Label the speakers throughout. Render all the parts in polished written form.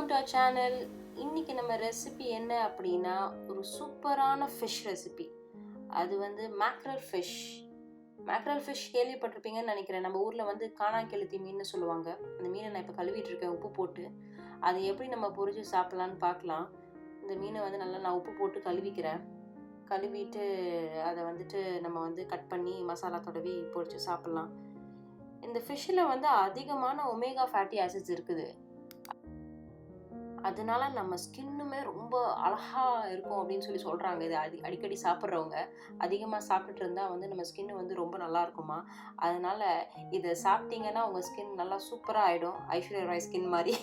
Speaker 1: Welcome to our channel. இன்றைக்கி நம்ம recipe என்ன அப்படின்னா ஒரு சூப்பரான ஃபிஷ் ரெசிபி. அது வந்து மேக்ரல் ஃபிஷ். மேக்ரல் ஃபிஷ் கேள்விப்பட்டிருப்பீங்கன்னு நினைக்கிறேன். நம்ம ஊரில் வந்து காணாங்கெழுத்தி மீன் சொல்லுவாங்க. அந்த மீனை நான் இப்போ கழுவிட்டு இருக்கேன் உப்பு போட்டு. அதை எப்படி நம்ம பொரிச்சு சாப்பிட்லான்னு பார்க்கலாம். இந்த மீனை வந்து நல்லா நான் உப்பு போட்டு கழுவிக்கிறேன். கழுவிட்டு அதை வந்துட்டு நம்ம வந்து கட் பண்ணி மசாலா தடவி பொரிச்சு சாப்பிட்லாம். இந்த ஃபிஷ்ஷில் வந்து அதிகமான ஒமேகா ஃபேட்டி ஆசிட்ஸ் இருக்குது. அதனால நம்ம ஸ்கின்னுமே ரொம்ப அழகாக இருக்கும் அப்படின்னு சொல்கிறாங்க. இது அடிக்கடி சாப்பிட்றவங்க அதிகமாக சாப்பிட்டுட்டு இருந்தால் வந்து நம்ம ஸ்கின்னு வந்து ரொம்ப நல்லா இருக்குமா. அதனால் இதை சாப்பிட்டீங்கன்னா உங்கள் ஸ்கின் நல்லா சூப்பராக ஆகிடும். ஐஸ்வர்யா ராய் ஸ்கின் மாதிரி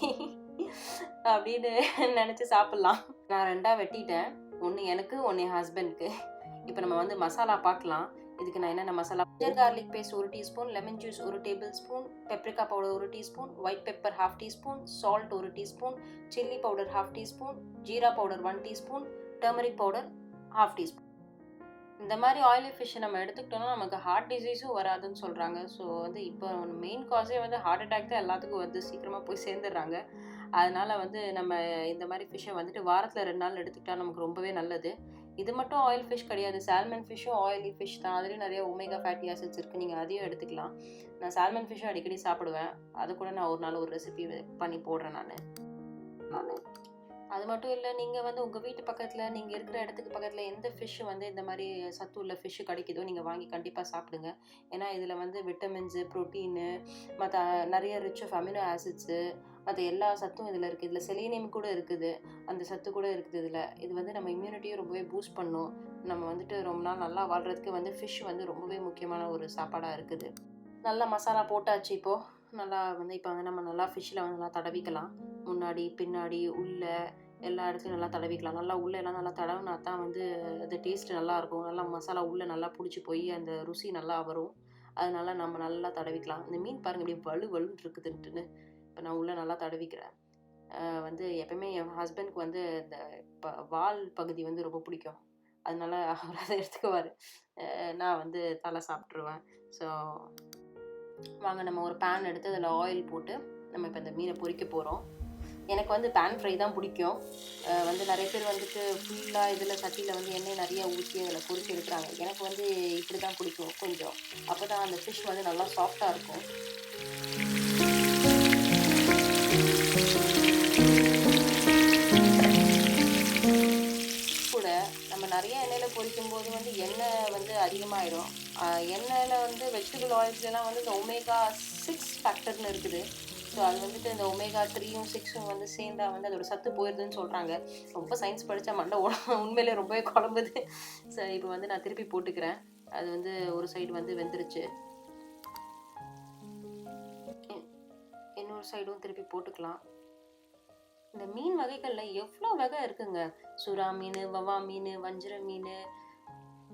Speaker 1: அப்படின்னு நினச்சி சாப்பிட்லாம். நான் 2 வெட்டிட்டேன். ஒன்று எனக்கு, ஒன்று என் ஹஸ்பண்ட்க்கு. இப்போ நம்ம வந்து மசாலா பார்க்கலாம். இதுக்கு நான் என்னென்ன மசாலா: ginger garlic paste 1 teaspoon, lemon juice 1 tablespoon, paprika powder 1 teaspoon, white pepper 1/2 teaspoon, salt 1 teaspoon, chilli powder 1/2 teaspoon, ஜீரா powder 1 teaspoon, turmeric powder 1/2 teaspoon. இந்த மாதிரி ஆயிலி ஃபிஷ்ஷை நம்ம எடுத்துக்கிட்டோம்னா நமக்கு ஹார்ட் டிசீஸும் வராதுன்னு சொல்கிறாங்க. ஸோ வந்து இப்போ மெயின் காஸே வந்து ஹார்ட் அட்டாக் தான் எல்லாத்துக்கும் வந்து சீக்கிரமாக போய் சேர்ந்துடுறாங்க. அதனால் வந்து நம்ம இந்த மாதிரி ஃபிஷ்ஷை வந்துட்டு வாரத்தில் 2 நாள் எடுத்துக்கிட்டால் நமக்கு ரொம்பவே நல்லது. இது மட்டும் ஆயில் ஃபிஷ் கிடையாது, சால்மன் ஃபிஷ்ஷும் ஆயிலி ஃபிஷ் தான். அதுலேயும் நிறைய ஒமேகா ஃபேட்டி ஆசிட்ஸ் இருக்குது. நீங்கள் அதையும் எடுத்துக்கலாம். நான் சால்மன் ஃபிஷ்ஷும் அடிக்கடி சாப்பிடுவேன். அது கூட நான் ஒரு நாள் ஒரு ரெசிபி பண்ணி போடுறேன் நான். அது மட்டும் இல்லை, நீங்கள் வந்து உங்கள் வீட்டு பக்கத்தில், நீங்கள் இருக்கிற இடத்துக்கு பக்கத்தில் எந்த ஃபிஷ்ஷு வந்து இந்த மாதிரி சத்து உள்ள ஃபிஷ்ஷு கிடைக்குதோ நீங்கள் வாங்கி கண்டிப்பாக சாப்பிடுங்க. ஏன்னா இதில் வந்து விட்டமின்ஸு, ப்ரோட்டீனு, மற்ற நிறைய ரிச் ஆஃப் அமினோ ஆசிட்ஸு, மற்ற எல்லா சத்தும் இதில் இருக்குது. இதில் செலீனியம் கூட இருக்குது, அந்த சத்து கூட இருக்குது இதில். இது வந்து நம்ம இம்யூனிட்டியும் ரொம்பவே பூஸ்ட் பண்ணும். நம்ம வந்துட்டு ரொம்ப நாள் நல்லா வாழ்கிறதுக்கு வந்து ஃபிஷ் வந்து ரொம்பவே முக்கியமான ஒரு சாப்பாடாக இருக்குது. நல்லா மசாலா போட்டாச்சு. இப்போது நல்லா வந்து இப்போ வந்து நம்ம நல்லா ஃபிஷ்ஷில் வந்து நல்லா தடவிக்கலாம். முன்னாடி பின்னாடி உள்ளே எல்லா இடத்துலையும் நல்லா தடவிக்கலாம். நல்லா உள்ளே எல்லாம் நல்லா தடவினா தான் வந்து அது டேஸ்ட்டு நல்லாயிருக்கும். நல்லா மசாலா உள்ளே நல்லா பிடிச்சி போய் அந்த ருசி நல்லா வரும். அதனால நம்ம நல்லா தடவிக்கலாம். இந்த மீன் பாருங்கள் இப்படி வலுன்னு இருக்குதுன்ட்டுன்னு. இப்போ நான் உள்ளே நல்லா தடவிக்கிறேன். வந்து எப்போயுமே என் ஹஸ்பண்ட்க்கு வந்து இந்த வால் பகுதி வந்து ரொம்ப பிடிக்கும். அதனால அவர் அதை எடுத்துக்குவார். நான் வந்து தலை சாப்பிட்ருவேன். ஸோ வாங்க நம்ம ஒரு பேன் எடுத்து அதில் ஆயில் போட்டு நம்ம இப்போ இந்த மீனை பொரிக்க போகிறோம். எனக்கு வந்து பேன் ஃப்ரை தான் பிடிக்கும். வந்து நிறைய பேர் வந்துட்டு ஃபுல்லாக இதில் சட்டியில் வந்து எண்ணெய் நிறையா ஊற்றி அதில் பொரிச்சு எடுக்கிறாங்க. எனக்கு வந்து இப்படி தான் பிடிக்கும் கொஞ்சம். அப்போ தான் அந்த ஃபிஷ் வந்து நல்லா சாஃப்டாக இருக்கும். கூட நம்ம நிறைய எண்ணெயில் பொரிக்கும் போது வந்து எண்ணெய் வந்து அதிகமாகிடும். எண்ணெயில் வந்து வெஜிடபிள் ஆயில்ஸ்லாம் வந்து இந்த ஒமேகா 6 ஃபேக்டர்னு இருக்குது. ஸோ அது வந்துட்டு இந்த ஒமேகா 3யும் 6ம் வந்து சேர்ந்தா வந்து அதோட சத்து போயிடுதுன்னு சொல்கிறாங்க. ரொம்ப சயின்ஸ் படித்தா மண்டை உண்மையிலே ரொம்பவே குழம்புது. ஸோ இப்போ வந்து நான் திருப்பி போட்டுக்கிறேன். அது வந்து ஒரு சைடு வந்து வெந்துருச்சு, இன்னொரு சைடும் திருப்பி போட்டுக்கலாம். இந்த மீன் வகைகளில் எவ்வளோ வகை இருக்குங்க. சுறா மீன், வவா மீன், வஞ்சிர மீன்,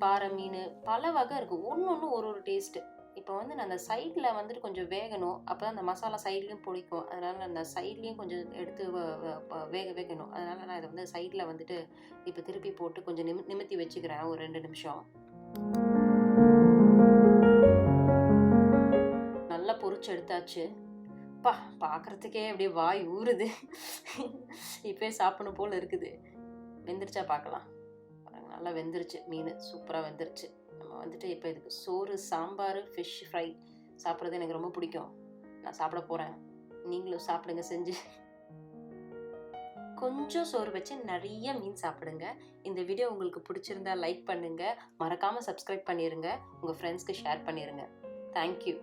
Speaker 1: பாறை மீன், பல வகை இருக்குது. ஒன்று ஒரு டேஸ்ட்டு. இப்போ வந்து நான் அந்த சைடில் வந்துட்டு கொஞ்சம் வேகணும். அப்போ தான் அந்த மசாலா சைட்லேயும் பிடிக்கும். அதனால் அந்த சைட்லேயும் கொஞ்சம் எடுத்து வேகணும். அதனால் நான் இதை வந்து சைடில் வந்துட்டு இப்போ திருப்பி போட்டு கொஞ்சம் நிமித்தி வச்சுக்கிறேன் ஒரு 2 நிமிஷம். நல்லா பொரிச்சு எடுத்தாச்சு. பார்க்குறதுக்கே அப்படியே வாய் ஊறுது. இப்போயே சாப்பிடணும் போல் இருக்குது. வெந்துருச்சா பார்க்கலாம். நல்லா வெந்துருச்சு, மீன் சூப்பராக வெந்துருச்சு. நம்ம வந்துட்டு இப்போ இதுக்கு சோறு, சாம்பார், ஃபிஷ் ஃப்ரை சாப்பிட்றது எனக்கு ரொம்ப பிடிக்கும். நான் சாப்பிட போகிறேன். நீங்களும் சாப்பிடுங்க செஞ்சு. கொஞ்சம் சோறு வச்சு நிறைய மீன் சாப்பிடுங்க. இந்த வீடியோ உங்களுக்கு பிடிச்சிருந்தா லைக் பண்ணுங்கள். மறக்காமல் சப்ஸ்கிரைப் பண்ணிடுங்க. உங்கள் ஃப்ரெண்ட்ஸ்க்கு ஷேர் பண்ணிடுங்க. தேங்க்யூ.